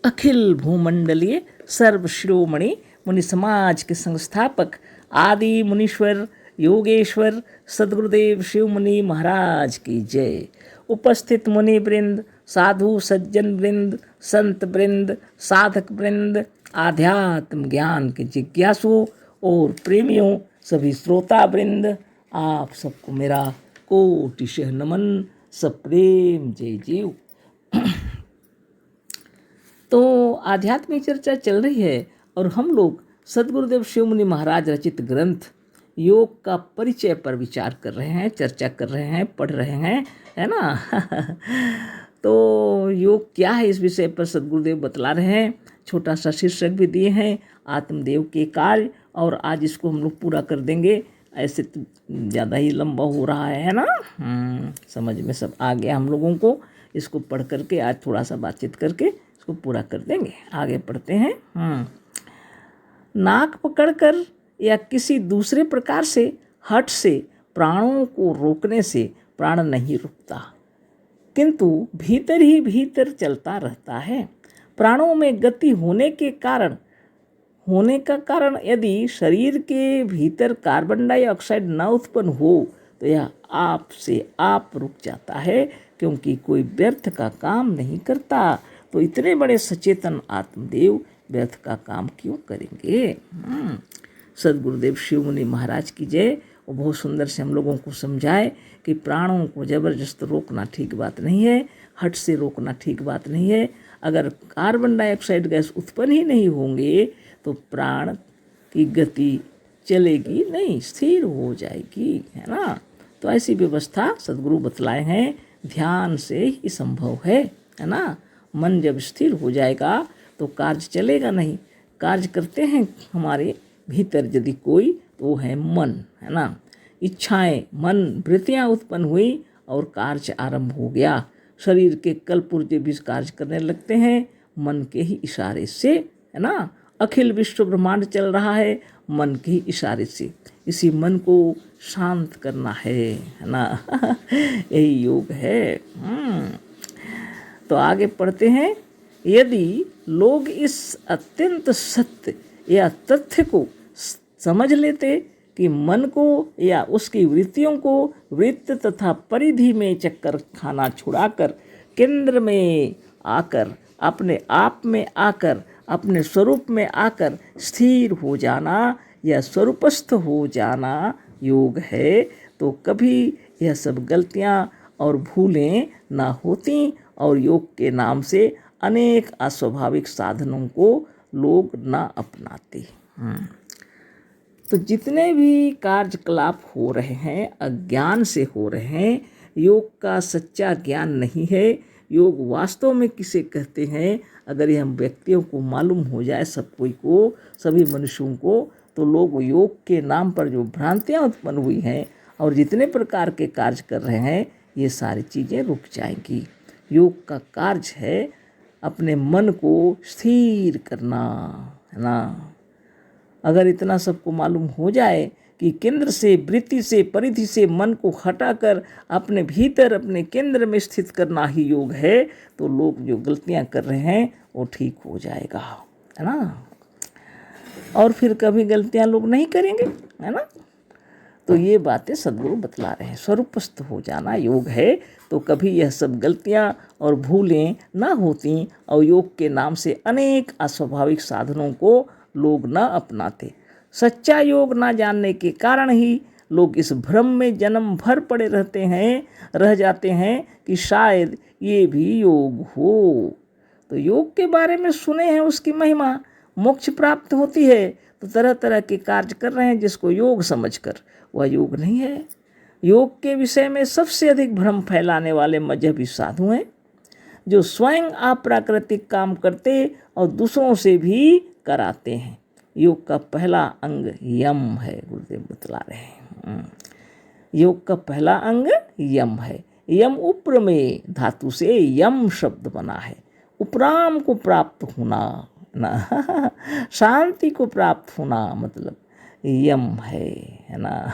अखिल भूमंडलीय सर्वशिरोमणि मुनि समाज के संस्थापक आदि मुनीश्वर योगेश्वर सद्गुरुदेव शिव मुनि महाराज की जय। उपस्थित मुनि वृंद, साधु सज्जन वृंद, संत वृंद, साधक वृंद, आध्यात्म ज्ञान के जिज्ञासु और प्रेमियों, सभी श्रोता वृंद, आप सबको मेरा कोटिशः नमन, सप्रेम जय जीव। तो आध्यात्मिक चर्चा चल रही है और हम लोग सद्गुरुदेव शिव मुनि महाराज रचित ग्रंथ योग का परिचय पर विचार कर रहे हैं, चर्चा कर रहे हैं, पढ़ रहे हैं, है ना। तो योग क्या है इस विषय पर सद्गुरुदेव बतला रहे हैं। छोटा सा शीर्षक भी दिए हैं, आत्मदेव के कार्य, और आज इसको हम लोग पूरा कर देंगे। ऐसे तो ज़्यादा ही लंबा हो रहा है ना। समझ में सब आ गया हम लोगों को। इसको पढ़ करके आज थोड़ा सा बातचीत करके इसको पूरा कर देंगे। आगे पढ़ते हैं। नाक पकड़कर या किसी दूसरे प्रकार से हठ से प्राणों को रोकने से प्राण नहीं रुकता, किंतु भीतर ही भीतर चलता रहता है। प्राणों में गति होने का कारण यदि शरीर के भीतर कार्बन डाइऑक्साइड न उत्पन्न हो तो यह आप से आप रुक जाता है, क्योंकि कोई व्यर्थ का काम नहीं करता। तो इतने बड़े सचेतन आत्मदेव व्यर्थ का काम क्यों करेंगे। सद्गुरुदेव शिव मुनि महाराज की जय। वो बहुत सुंदर से हम लोगों को समझाए कि प्राणों को जबरदस्त रोकना ठीक बात नहीं है, हट से रोकना ठीक बात नहीं है। अगर कार्बन डाइऑक्साइड गैस उत्पन्न ही नहीं होंगे तो प्राण की गति चलेगी नहीं, स्थिर हो जाएगी, है ना। तो ऐसी व्यवस्था सद्गुरु बतलाए हैं, ध्यान से ही संभव है ना। मन जब स्थिर हो जाएगा तो कार्य चलेगा नहीं। कार्य करते हैं हमारे भीतर यदि कोई, तो वो है मन, है ना। इच्छाएं, मन, वृत्तियाँ उत्पन्न हुई और कार्य आरंभ हो गया। शरीर के कल पुर्जे भी कार्य करने लगते हैं मन के ही इशारे से, है ना। अखिल विश्व ब्रह्मांड चल रहा है मन के ही इशारे से। इसी मन को शांत करना है ना। यही योग है। तो आगे पढ़ते हैं। यदि लोग इस अत्यंत सत्य या तथ्य को समझ लेते कि मन को या उसकी वृत्तियों को वृत्त तथा परिधि में चक्कर खाना छुड़ाकर केंद्र में आकर, अपने आप में आकर, अपने स्वरूप में आकर स्थिर हो जाना या स्वरूपस्थ हो जाना योग है, तो कभी यह सब गलतियाँ और भूलें ना होती और योग के नाम से अनेक अस्वाभाविक साधनों को लोग ना अपनाते। तो जितने भी कार्यकलाप हो रहे हैं अज्ञान से हो रहे हैं, योग का सच्चा ज्ञान नहीं है। योग वास्तव में किसे कहते हैं, अगर यह हम व्यक्तियों को मालूम हो जाए, सब कोई को, सभी मनुष्यों को, तो लोग योग के नाम पर जो भ्रांतियाँ उत्पन्न हुई हैं और जितने प्रकार के कार्य कर रहे हैं, ये सारी चीज़ें रुक जाएंगी। योग का कार्य है अपने मन को स्थिर करना, है ना। अगर इतना सबको मालूम हो जाए कि केंद्र से, वृत्ति से, परिधि से मन को हटाकर अपने भीतर, अपने केंद्र में स्थित करना ही योग है, तो लोग जो गलतियां कर रहे हैं वो ठीक हो जाएगा, है ना। और फिर कभी गलतियां लोग नहीं करेंगे, है ना। तो ये बातें सद्गुरु बतला रहे हैं। स्वरूपस्थ हो जाना योग है, तो कभी यह सब गलतियां और भूलें ना होती और योग के नाम से अनेक अस्वाभाविक साधनों को लोग ना अपनाते। सच्चा योग ना जानने के कारण ही लोग इस भ्रम में जन्म भर पड़े रह जाते हैं कि शायद ये भी योग हो। तो योग के बारे में सुने हैं, उसकी महिमा, मोक्ष प्राप्त होती है, तो तरह तरह के कार्य कर रहे हैं जिसको योग समझकर। वह योग नहीं है। योग के विषय में सबसे अधिक भ्रम फैलाने वाले मजहबी साधु हैं, जो स्वयं अप्राकृतिक काम करते और दूसरों से भी कराते हैं। योग का पहला अंग यम है, गुरुदेव बतला रहे हैं। योग का पहला अंग यम है। यम उप्र में धातु से यम शब्द बना है। उपराम को प्राप्त होना ना, शांति को प्राप्त होना, मतलब यम है ना।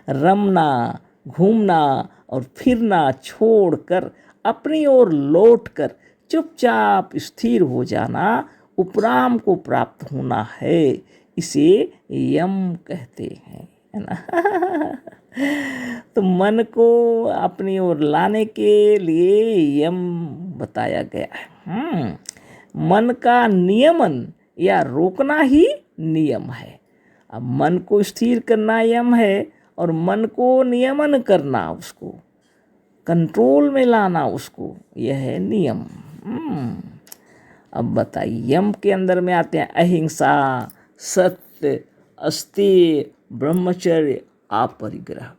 रमना, घूमना और फिरना छोड़कर अपनी ओर लौटकर चुपचाप स्थिर हो जाना उपराम को प्राप्त होना है, इसे यम कहते हैं, है ना। तो मन को अपनी ओर लाने के लिए यम बताया गया है। मन का नियमन या रोकना ही नियम है। अब मन को स्थिर करना यम है और मन को नियमन करना, उसको कंट्रोल में लाना, उसको यह है नियम। अब बताइए, यम के अंदर में आते हैं अहिंसा, सत्य, अस्तेय, ब्रह्मचर्य, अपरिग्रह।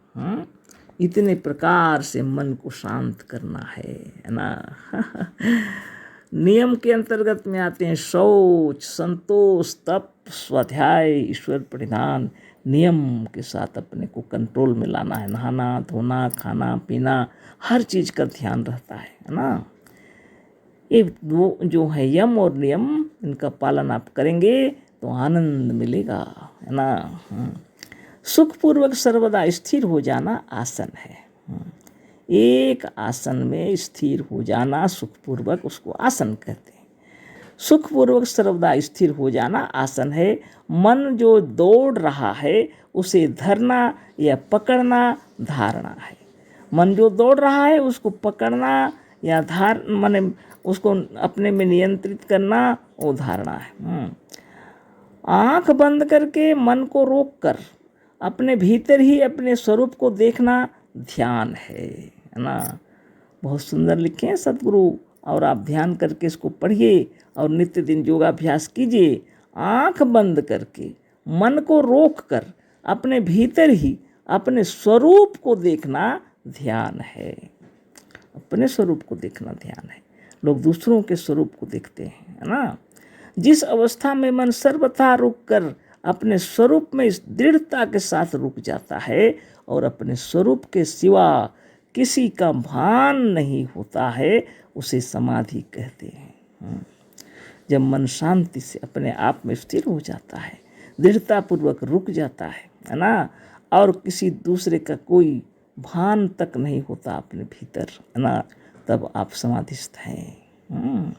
इतने प्रकार से मन को शांत करना है ना। नियम के अंतर्गत में आते हैं शौच, संतोष, तप, स्वाध्याय, ईश्वर प्रणिधान। नियम के साथ अपने को कंट्रोल में लाना है। नहाना धोना, खाना पीना, हर चीज़ का ध्यान रहता है ना। ये दो जो है यम और नियम, इनका पालन आप करेंगे तो आनंद मिलेगा, है ना। सुखपूर्वक सर्वदा स्थिर हो जाना आसन है। एक आसन में स्थिर हो जाना सुखपूर्वक, उसको आसन कहते हैं। सुखपूर्वक सर्वदा स्थिर हो जाना आसन है। मन जो दौड़ रहा है उसे धरना या पकड़ना धारणा है। मन जो दौड़ रहा है उसको पकड़ना या माने उसको अपने में नियंत्रित करना, वो धारणा है। आँख बंद करके मन को रोक कर अपने भीतर ही अपने स्वरूप को देखना ध्यान है ना। बहुत सुंदर लिखे हैं सद्गुरु, और आप ध्यान करके इसको पढ़िए और नित्य दिन योगाभ्यास कीजिए। आँख बंद करके मन को रोक कर अपने भीतर ही अपने स्वरूप को देखना ध्यान है। अपने स्वरूप को देखना ध्यान है। लोग दूसरों के स्वरूप को देखते हैं, है ना। जिस अवस्था में मन सर्वथा रुक कर अपने स्वरूप में इस दृढ़ता के साथ रुक जाता है और अपने स्वरूप के सिवा किसी का भान नहीं होता है, उसे समाधि कहते हैं। जब मन शांति से अपने आप में स्थिर हो जाता है, दृढ़तापूर्वक रुक जाता है ना, और किसी दूसरे का कोई भान तक नहीं होता अपने भीतर, है ना, तब आप समाधिस्थ हैं।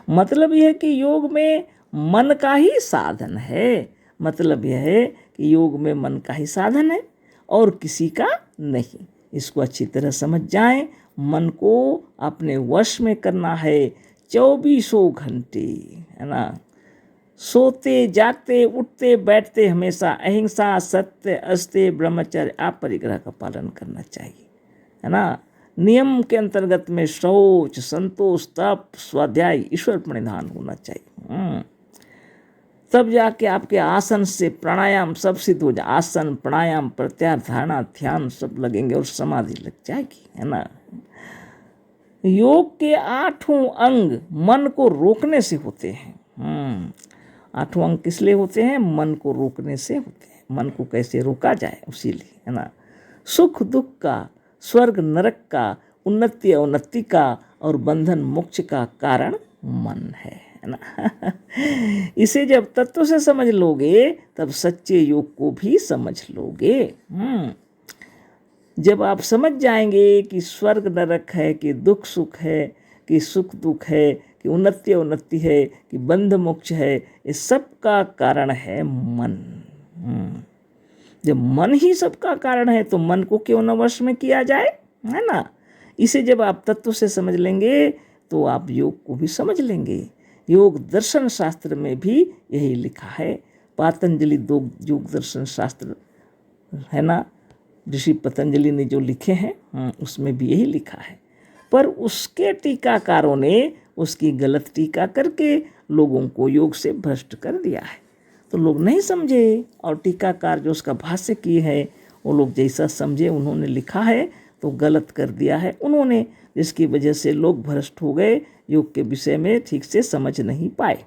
मतलब यह है कि योग में मन का ही साधन है। मतलब यह है कि योग में मन का ही साधन है और किसी का नहीं। इसको अच्छी तरह समझ जाएं। मन को अपने वश में करना है 24 घंटे, है ना। सोते जागते उठते बैठते हमेशा अहिंसा, सत्य, अस्तेय, ब्रह्मचर्य, अपरिग्रह का पालन करना चाहिए, है ना। नियम के अंतर्गत में शौच, संतोष, तप, स्वाध्याय, ईश्वर प्रणिधान होना चाहिए। तब जाके आपके आसन से प्राणायाम सब सिद्ध हो जाए। आसन, प्राणायाम, प्रत्याहार, धारणा, ध्यान सब लगेंगे और समाधि लग जाएगी, है ना। योग के 8 अंग मन को रोकने से होते हैं। 8 अंग किस लिए होते हैं? मन को रोकने से होते हैं। मन को कैसे रोका जाए उसी लिए, है ना। सुख दुख का, स्वर्ग नरक का, उन्नति अवनति का और बंधन मोक्ष का कारण मन है ना। इसे जब तत्व से समझ लोगे तब सच्चे योग को भी समझ लोगे। जब आप समझ जाएंगे कि स्वर्ग नरक है, कि दुख सुख है, कि सुख दुख है, कि उन्नति अवनति है, कि बंध मोक्ष है, इस सब का कारण है मन। जब मन ही सबका कारण है तो मन को क्यों न वश में किया जाए, है ना। इसे जब आप तत्व से समझ लेंगे तो आप योग को भी समझ लेंगे। योग दर्शन शास्त्र में भी यही लिखा है। पतंजलि 2 योग दर्शन शास्त्र है ना, ऋषि पतंजलि ने जो लिखे हैं उसमें भी यही लिखा है। पर उसके टीकाकारों ने उसकी गलत टीका करके लोगों को योग से भ्रष्ट कर दिया है। तो लोग नहीं समझे और टीकाकार जो उसका भाष्य किए हैं वो लोग जैसा समझे उन्होंने लिखा है तो गलत कर दिया है उन्होंने, जिसकी वजह से लोग भ्रष्ट हो गए, योग के विषय में ठीक से समझ नहीं पाए।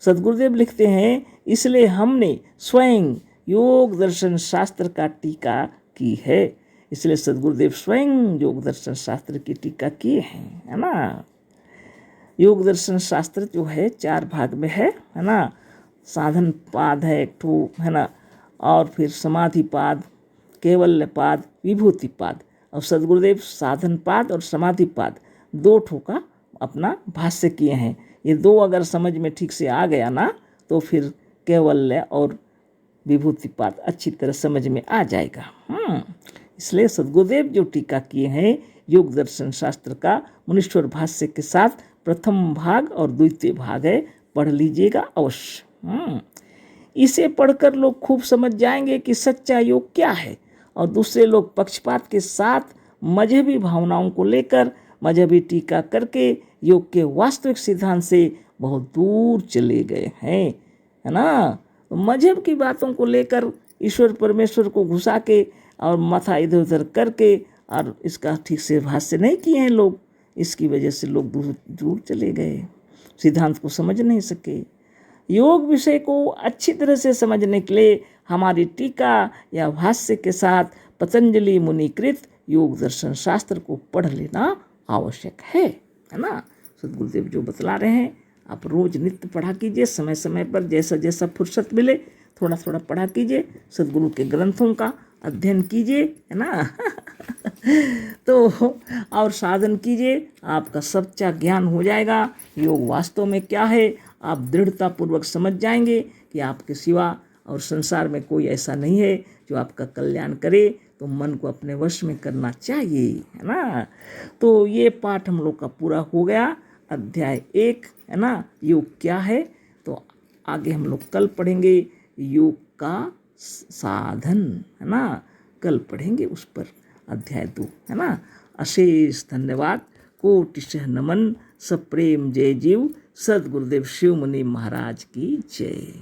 सद्गुरुदेव लिखते हैं, इसलिए हमने स्वयं योग दर्शन शास्त्र का टीका की है। इसलिए सद्गुरुदेव स्वयं योग दर्शन शास्त्र की टीका किए हैं, है ना। योग दर्शन शास्त्र जो है 4 भाग में है ना। साधन पाद है एक ठो, है ना, और फिर समाधि पाद, कैवल्य पाद, विभूति पाद। और सद्गुरुदेव साधन पाद और समाधि पाद 2 ठो का अपना भाष्य किए हैं। ये दो अगर समझ में ठीक से आ गया ना तो फिर कैवल्य और विभूतिपाद अच्छी तरह समझ में आ जाएगा। इसलिए सद्गुरुदेव जो टीका किए हैं योग दर्शन शास्त्र का मुनीश्वर भाष्य के साथ प्रथम भाग और द्वितीय भाग है, पढ़ लीजिएगा अवश्य। इसे पढ़कर लोग खूब समझ जाएंगे कि सच्चा योग क्या है, और दूसरे लोग पक्षपात के साथ मजहबी भावनाओं को लेकर मजहबी टीका करके योग के वास्तविक सिद्धांत से बहुत दूर चले गए हैं, है ना। मजहब की बातों को लेकर ईश्वर परमेश्वर को घुसा के और माथा इधर उधर करके और इसका ठीक से भाष्य नहीं किए हैं लोग, इसकी वजह से लोग दूर दूर चले गए, सिद्धांत को समझ नहीं सके। योग विषय को अच्छी तरह से समझने के लिए हमारी टीका या भाष्य के साथ पतंजलि मुनिकृत योग दर्शन शास्त्र को पढ़ लेना आवश्यक है ना। सद्गुरुदेव जो बतला रहे हैं आप रोज नित्य पढ़ा कीजिए, समय समय पर जैसा जैसा फुर्सत मिले थोड़ा थोड़ा पढ़ा कीजिए, सद्गुरु के ग्रंथों का अध्ययन कीजिए, है ना। तो और साधन कीजिए, आपका सच्चा ज्ञान हो जाएगा। योग वास्तव में क्या है आप दृढ़ता पूर्वक समझ जाएंगे कि आपके सिवा और संसार में कोई ऐसा नहीं है जो आपका कल्याण करे। तो मन को अपने वश में करना चाहिए, है ना। तो ये पाठ हम लोग का पूरा हो गया, अध्याय 1, है ना, योग क्या है। तो आगे हम लोग कल पढ़ेंगे योग का साधन, है ना, कल पढ़ेंगे उस पर अध्याय 2, है ना। अशेष धन्यवाद, कोटिशः नमन, सप्रेम जय जीव, सद्गुरुदेव शिव मुनि महाराज की जय।